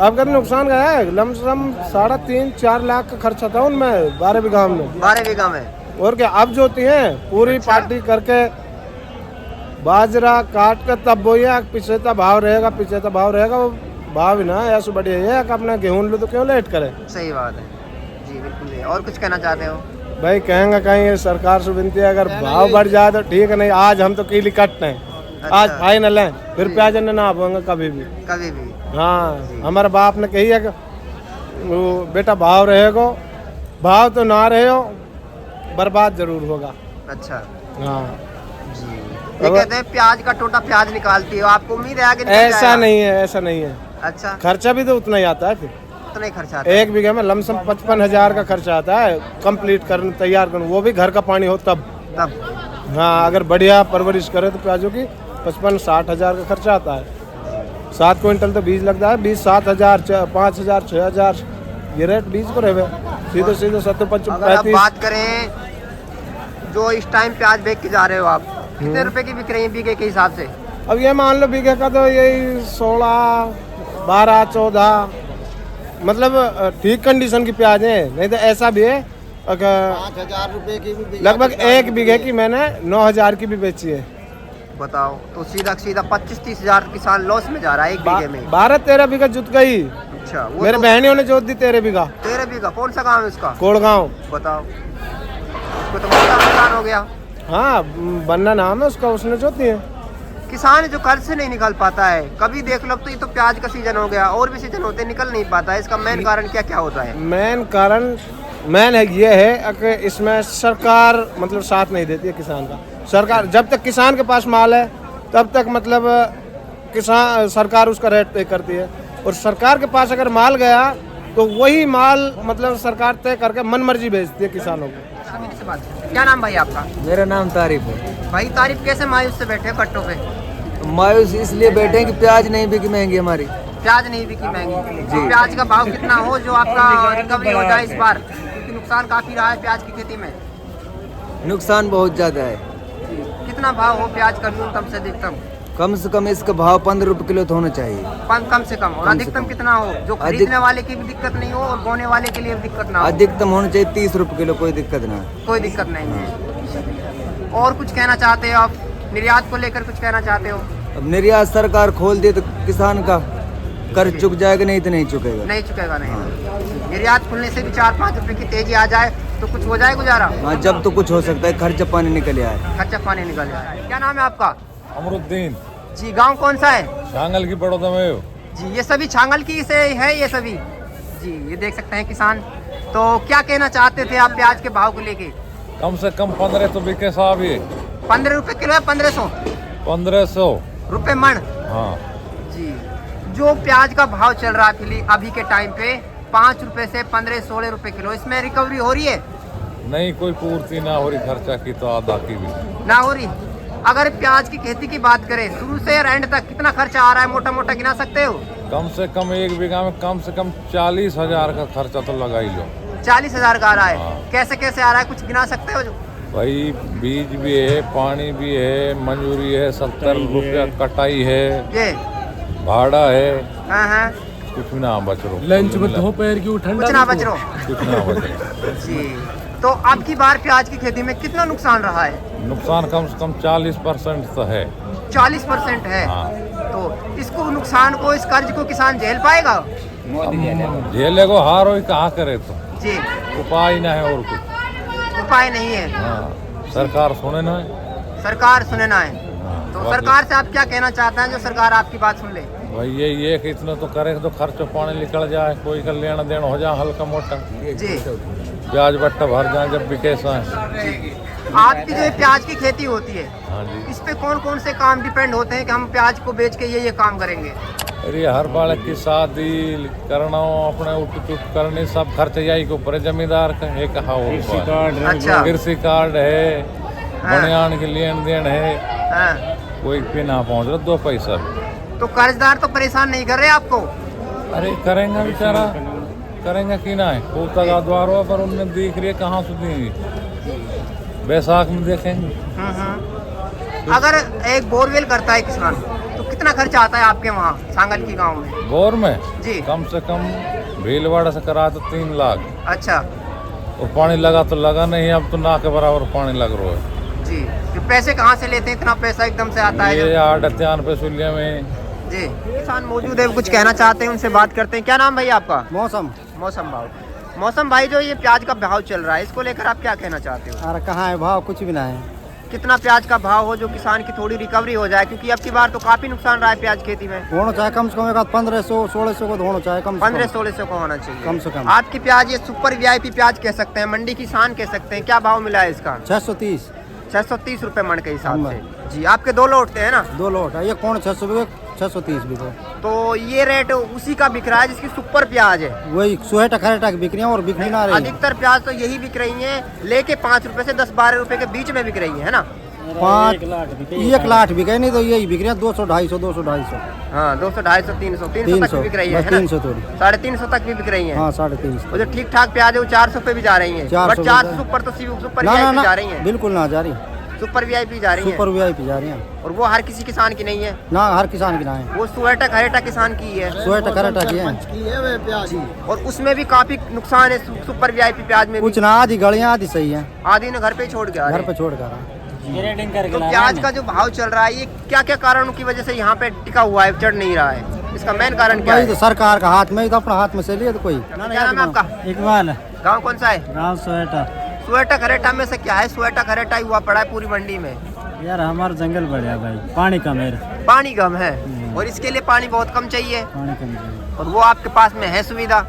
अब का नुकसान गया है, लमसम 3.5-4 लाख का खर्चा था उनमें 12 बीघा में। 12 बीघा में। और क्या अब जोती हैं पूरी अच्छा। पार्टी करके बाजरा काट कर तब बोया, पीछे तो भाव रहेगा, पीछे तो भाव रहेगा, वो भाव ही ना ऐसा बढ़िया है कि अपना गेहूं लो तो क्यों लेट करे। सही बात है जी, बिल्कुल। और कुछ कहना चाहते हो? भाई कहेंगे कहीं ये सरकार से विनती है, अगर भाव बढ़ जाए तो ठीक है, नहीं आज हम तो कीली कट हैं। अच्छा। आज फाइनल है, फिर जी। प्याज ना आपूंगा कभी भी। कभी भी। हाँ, हमारे बाप ने कही है कि वो बेटा भाव रहेगा, भाव तो ना रहे हो बर्बाद जरूर होगा। अच्छा हाँ जी। ये कहते हैं प्याज का टोटा प्याज निकालती हो, आपको उम्मीद है आगे निकल ऐसा जाएगा? नहीं है, ऐसा नहीं है। अच्छा, खर्चा भी तो उतना ही आता है, फिर उतना ही खर्चा आता है। 1 बीघे में लमसम 55,000 का खर्चा आता है कंप्लीट करने, तैयार करने, वो भी घर का पानी हो तब। तब हाँ, अगर बढ़िया परवरिश करे तो प्याजों की 55-60 हजार का खर्चा आता है। 7 क्विंटल तो बीज लगता है, 7 हजार 5 हजार 6 हजार ये रेट बीज को रहे सीधे सीधे 70-75 अगर आप 35। बात करें जो इस टाइम प्याज बेच के जा रहे हो आप, कितने रुपए की बिक रही है बीघे के हिसाब से? अब ये मान लो बीघे का तो यही 16, 12, 14, मतलब ठीक कंडीशन की प्याज है, नहीं तो ऐसा भी है 5,000 रुपए की भी लगभग 1 बीघे की मैंने 9,000 की भी बेची है। बताओ, तो सीधा सीधा 25-30 हजार किसान लॉस में जा रहा है एक बीघे में। 12-13 बीघा जुत गई। अच्छा, वो मेरे तो बहनियों ने जोत दी 13 बीघा। 13 बीघा। कौन सा गाँव है उसका? कोड़गांव। बताओ, उसको तो मोटा नुकसान हो गया। हाँ, बन्ना नाम है उसका, उसने जोती है। किसान जो कर्ज से नहीं निकल पाता है, कभी देख लो तो ये तो प्याज का सीजन हो गया, और भी सीजन होते निकल नहीं पाता है, इसका मेन कारण क्या क्या होता है? मेन है ये है कि इसमें सरकार मतलब साथ नहीं देती है किसान का। सरकार जब तक किसान के पास माल है तब तक मतलब किसान सरकार उसका रेट तय करती है, और सरकार के पास अगर माल गया तो वही माल मतलब सरकार तय करके मनमर्जी बेचती है किसानों को। क्या नाम भाई आपका? मेरा नाम तारिफ है। भाई तारीफ, कैसे मायूस से बैठे हो कट्टों पे? मायूस इसलिए बैठे हैं कि प्याज नहीं बिकी महंगी हमारी। प्याज नहीं बिकी महंगी जी। प्याज का भाव कितना हो जो आपका रिकवरी हो जाए इस बार, क्योंकि नुकसान काफी रहा है प्याज की खेती में। नुकसान बहुत ज्यादा है। कितना भाव हो प्याज का न्यूनतम से अधिकतम? कम से कम इसका भाव 15 रुपए किलो तो होना चाहिए। कम से कम, और कम से अधिकतम कम। कितना हो जो खरीदने वाले की भी दिक्कत नहीं हो और बोने वाले के लिए भी दिक्कत ना हो? अधिकतम होना चाहिए 30 रुपए किलो, कोई दिक्कत ना है। कोई दिक्कत नहीं है। और कुछ कहना चाहते हो आप? निर्यात को लेकर कुछ कहना चाहते हो? अब निर्यात सरकार खोल दे तो किसान का कर्ज चुक जाएगा, नहीं तो नहीं चुकेगा। नहीं चुकेगा, नहीं। निर्यात खुलने से भी 4-5 रुपए की तेजी आ जाए तो कुछ हो जाए गुजारा? हाँ, जब तो कुछ हो सकता है, खर्चा पानी निकल आए। खर्चा पानी निकल जाए। क्या नाम है आपका? अमरुद्दीन। जी, गांव कौन सा है? छांगल की बड़ौदा में। जी, ये सभी छांगल की से है ये सभी? जी, ये देख सकते हैं किसान। तो क्या कहना चाहते थे आप प्याज के भाव को लेके? कम से कम 15 तो बिके साहब ये। 15 रुपए किलो है? 1500 1500 रुपए मन? हाँ जी, जो प्याज का भाव चल रहा है अभी के टाइम पे 5 रुपए से 15-16 रुपए किलो, इसमें रिकवरी हो रही है? नहीं, कोई पूर्ति ना हो रही खर्चा की तो आधा की भी ना हो रही। अगर प्याज की खेती की बात करें शुरू से एंड तक कितना खर्चा आ रहा है, मोटा मोटा गिना सकते हो? कम से कम 1 बीघा में कम से कम 40,000 का खर्चा तो लगा ही लो। 40,000 का आ रहा है? हाँ। कैसे कैसे आ रहा है, कुछ गिना सकते हो? जो भाई बीज भी है, पानी भी है, मंजूरी है, 70 रुपया कटाई है, ये भाड़ा है, हाँ, कुछ ना बच रो। लंच में दोपहर की ठंडा कुछ ना बच रहा। कुछ ना बच रो। जी, तो आपकी बार प्याज की खेती में कितना नुकसान रहा है? नुकसान कम से कम 40% तो है। 40% है? हाँ। तो इसको नुकसान को, इस कर्ज को किसान झेल पाएगा? झेले को हार हो कहाँ करे तो जी, उपाय ना है और कुछ। उपाय नहीं है। हाँ, सरकार सुने ना है। सरकार सुने ना है। हाँ, तो सरकार से आप क्या कहना चाहते हैं जो सरकार आपकी बात सुन ले? भाई ये कि इतना तो करे तो खर्च पानी निकल जाए, कोई का लेना देना हो जाए हल्का मोटा, जी, ब्याज बट्टा भर जाए जब बिके साए। आपकी जो प्याज की खेती होती है हाँ जी। इस पे कौन कौन से काम डिपेंड होते हैं कि हम प्याज को बेच के ये काम करेंगे? अरे हर बालक की शादी करना, अपने उठ चुट करने, सब खर्च यही के ऊपर है जमींदार का। एक अच्छा, कृषि कार्ड है, बनियान की लेन देन है, हाँ। कोई पे ना पहुँच रहा 2 पैसा। तो कर्जदार तो परेशान नहीं कर रहे आपको? अरे करेंगे बेचारा, करेंगे कि ना है, पोता का द्वार हुआ पर उनने देख रही है कहाँ से देंगे, बैसाख में देखेंगे। अगर एक बोरवेल करता है किसान तो कितना खर्चा आता है आपके वहाँ सांगल की गांव में? बोर में जी। कम से कम भीलवाड़ा से करा तो 3 लाख, अच्छा और पानी लगा तो लगा नहीं, अब तो ना के बराबर पानी लग रहा है जी। तो पैसे कहाँ से लेते हैं, इतना पैसा एकदम से आता है ये जब? 8 पे सुलिया में। जी। किसान मौजूद है, कुछ कहना चाहते हैं, उनसे बात करते हैं। क्या नाम भाई आपका? मौसम मौसम भाव। मौसम भाई, जो ये प्याज का भाव चल रहा है, इसको लेकर आप क्या कहना चाहते हो? अरे कहाँ है भाव, कुछ भी ना है। कितना प्याज का भाव हो जो किसान की थोड़ी रिकवरी हो जाए, क्योंकि अब की बार तो काफी नुकसान रहा है प्याज खेती में। होना चाहिए कम से कम 1500-1600 को होना चाहिए, कम 1500-1600 को होना चाहिए कम से कम। आपकी प्याज ये सुपर वीआईपी प्याज कह सकते हैं, मंडी की शान कह सकते हैं। क्या भाव मिला है इसका? 630 630 रुपए मन के हिसाब से। जी। आपके 2 लौटते हैं ना? 2 लोट है, ये कौन 600 भी 630 भी तो ये रेट उसी का बिक रहा है जिसकी सुपर प्याज है। वही 100 बिक रही है और बिकनी ना रही। अधिकतर प्याज तो यही बिक रही है, लेके 5 रुपए से 10-12 रुपए के बीच में बिक रही है ना? 1 लाख बिके नहीं तो यही बिक रही है 200-250 200-250। हाँ, 200, 250, 300 तक भी बिक रही है ना? 300 थोड़ी 350 तक भी बिक रही है। हाँ 350। और जो ठीक ठाक प्याज है वो 400 पे भी जा रही है, 400 बट 400 सुपर तो सुपर ना वीआईपी जा रही है। बिल्कुल ना जा रही, सुपर वीआईपी जा रही है, सुपर वीआईपी जा रही है। और वो हर किसी किसान की नहीं है ना, हर किसान की ना है, वो सुएटा खरेटा किसान की है। 100 की है। और उसमें भी काफी नुकसान है सुपर वीआईपी प्याज में भी। कुछ ना, आधी गलियाँ आधी सही है, आधी ने घर पे ही छोड़ गया। घर पे छोड़ कर। तो प्याज का जो भाव चल रहा है, ये क्या क्या कारणों की वजह से यहाँ पे टिका हुआ है, चढ़ नहीं रहा है? इसका मेन कारण क्या वही है? तो सरकार का हाथ में ही, तो अपना हाथ में से लिए तो कोई। क्या नाम है आपका? इकबाल गाँव कौन सा है? गाँव सोएटा। सुएटा खरेटा में से क्या है? सुएटा खरेटा ही हुआ पड़ा है पूरी मंडी में। यार हमारा जंगल बढ़िया भाई, पानी कम है, पानी कम है और इसके लिए पानी बहुत कम चाहिए, पानी कम चाहिए। और वो आपके पास में है सुविधा?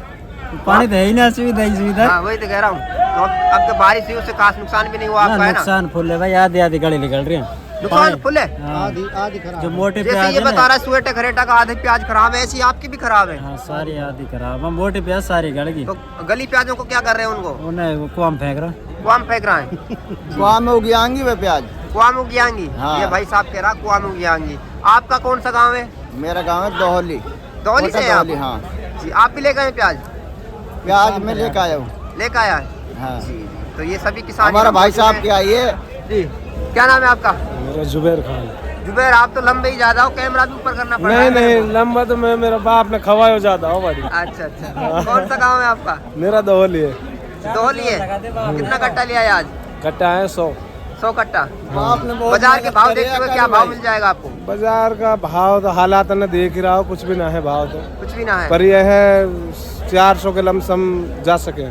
पानी तो है ही ना, सुविधा ही सुविधा। हाँ, वही तो कह रहा हूँ। तो अब तो बारिश हुई, उससे खास नुकसान भी नहीं हुआ आपका, है ना? नुकसान फुल है भाई, आधी आधी गली निकल रही है, नुकसान फुल है। आधी आधी खराब। जो मोटे जैसे प्याज ये है बता ना, रहा है सुएटा खरेटा का आधे प्याज खराब है, ऐसी आपकी भी खराब है। हाँ सारी आधी खराब। हम मोटे प्याज सारी गल गई। तो गली प्याजों को क्या कर रहे हैं उनको? उन्हें वो कुआम फेंक रहा, कुआम फेंक रहा है। कुआम में उगियांगी वे प्याज। कुआम उगियांगी। हाँ। ये भाई साहब कह रहा कुआम उगियांगी। आपका कौन सा गाँव है? मेरा गाँव है दोहली। दौली से हैं आप? हाँ। जी। आप भी ले गए प्याज? प्याज में लेकर आया हूँ। लेकर आया है? हाँ। जी। तो ये सभी किसान हमारा भाई साहब क्या ये। जी। क्या नाम है आपका? मेरा जुबैर खान। जुबैर, आप तो लंबे ही ज्यादा हो, कैमरा भी ऊपर करना पड़ रहा है। नहीं लंबा तो मैं, मेरा बाप ने खवायो ज्यादा हो बड़ी। अच्छा अच्छा। कौन सा गाँव है आपका? मेरा दोहली है। दोहली है। कितना कट्टा लिया है आज? कट्टा है 100। 100 कट्टा। बाजार के भाव देखते हुए क्या भाव मिल जाएगा आपको? बाजार का भाव तो हालात ने देख ही रहा हो, कुछ भी ना है भाव तो, कुछ भी ना है, पर यह है 400 के लमसम जा सके।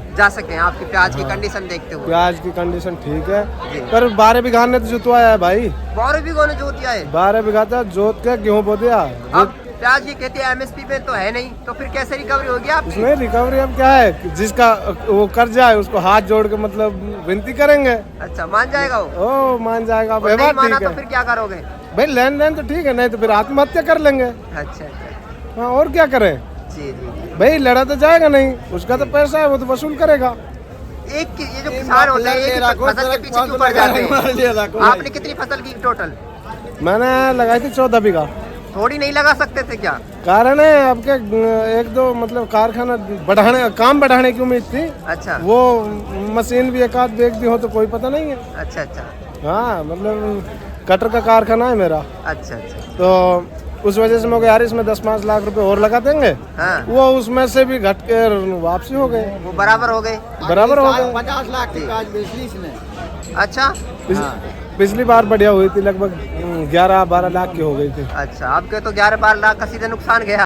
आपकी प्याज की कंडीशन देखते हुए। प्याज की कंडीशन ठीक है, जी। पर 12 बीघा ने तो जुतवाया है भाई। 12 बीघों ने जोत दिया है। 12 बीघा था जोत के गेहूं बो दिया। अब प्याज की खेती एमएसपी पे तो है नहीं, तो फिर कैसे रिकवरी होगी आपकी? उसमें रिकवरी अब क्या है, जिसका वो कर्जा है उसको हाथ जोड़ के मतलब विनती करेंगे। अच्छा, मान जाएगा वो? ओ मान जाएगा। और नहीं माना तो फिर क्या करोगे? भाई लेन देन तो ठीक है, नहीं तो फिर आत्महत्या कर लेंगे। अच्छा अच्छा। हाँ, और क्या करें जी जी। भाई, लड़ा तो जाएगा नहीं, उसका तो पैसा है वो तो वसूल करेगा। ये जो किसान होते हैं, एक फसल के पीछे क्यों पड़ जाते हैं? आपने कितनी फसल की टोटल? मैंने लगाई थी 14 बीघा। थोड़ी नहीं लगा सकते थे क्या? कारण है अब के 1-2 मतलब कारखाना बढ़ाने, काम बढ़ाने की उम्मीद थी। अच्छा। वो मशीन भी एक आध बेच दी हो तो कोई पता नहीं है। अच्छा अच्छा। हाँ, मतलब कटर का कारखाना है मेरा, अच्छा अच्छा। तो उस वजह से मैं यार इसमें 10-5 लाख रुपए और लगा देंगे। हाँ। वो उसमें से भी घट के वापसी हो गए, वो बराबर हो गए। 50 लाख की प्याज बेच ली इसने। अच्छा। पिछली बार बढ़िया हुई थी, लगभग 11-12 लाख की हो गई थी। अच्छा, आपके तो 11-12 लाख का सीधे नुकसान गया।